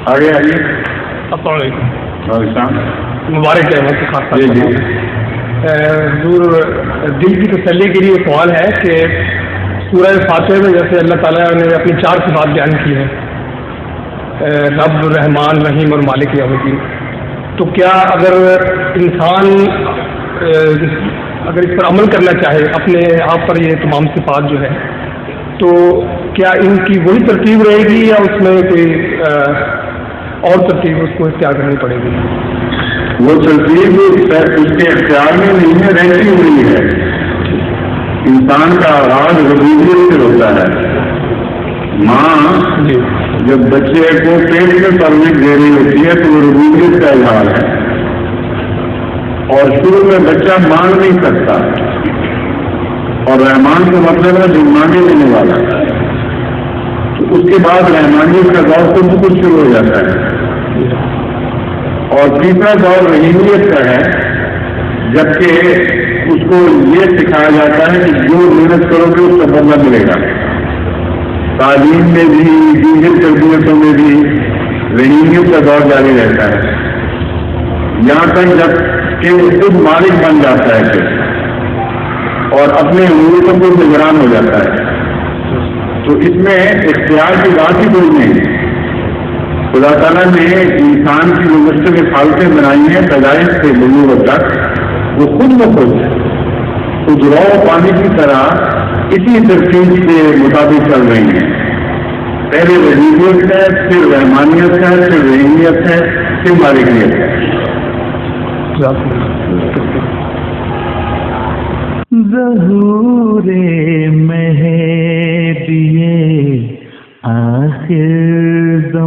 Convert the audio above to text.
آگے آئیے. السلام علیکم. السلام. مبارک ہے وقت خاص. جی جی. حضور دل کی تسلی کے لیے سوال ہے کہ سورہ فاتحہ میں جیسے اللہ تعالیٰ نے اپنی 4 صفات بیان کی ہیں، رب، رحمان، رحیم اور مالک یوم الدین، تو کیا اگر انسان اگر اس پر عمل کرنا چاہے، اپنے آپ پر یہ تمام صفات جو ہے، تو کیا ان کی وہی ترتیب رہے گی یا اس میں کوئی اور ترتیب اس کو اختیار کرنی پڑے گی؟ وہ ترتیب اس کے اختیار میں نہیں ہے، رہتی ہوئی ہے. انسان کا آغاز ربوبیت سے ہوتا ہے. ماں جب بچے کو پیٹ میں پرورش دے رہی ہوتی ہے تو وہ ربوبیت کا اظہار ہے. اور شروع میں بچہ مانگ نہیں سکتا، اور رحمان کا مطلب ہے جو مانگے دینے والا. تو اس کے بعد رحمانیت کا دور خود بخود شروع ہو جاتا ہے. اور تیسرا دور رحیمیت کا ہے، جبکہ اس کو یہ سکھایا جاتا ہے کہ جو محنت کرو گے اس کا بدلہ ملے گا. تعلیم میں بھی، دیگر تربیتوں میں بھی رحیمیت کا دور جاری رہتا ہے، یہاں تک جب کہ وہ خود مالک بن جاتا ہے پھر اور اپنے امور کو نگران ہو جاتا ہے. تو اس میں اختیار کی بات ہی کوئی نہیں. خدا تعالیٰ نے انسان کی جو مختلف حالتیں بنائی ہیں پیدائش سے بلوغ تک، وہ خود بخود خودرو پانی کی طرح اسی ترتیب کے مطابق چل رہی ہیں. پہلے رحیمیت ہے، پھر رحمانیت ہے، پھر رحیمیت ہے، پھر مالکیت ہے. ظہور مہدی آخر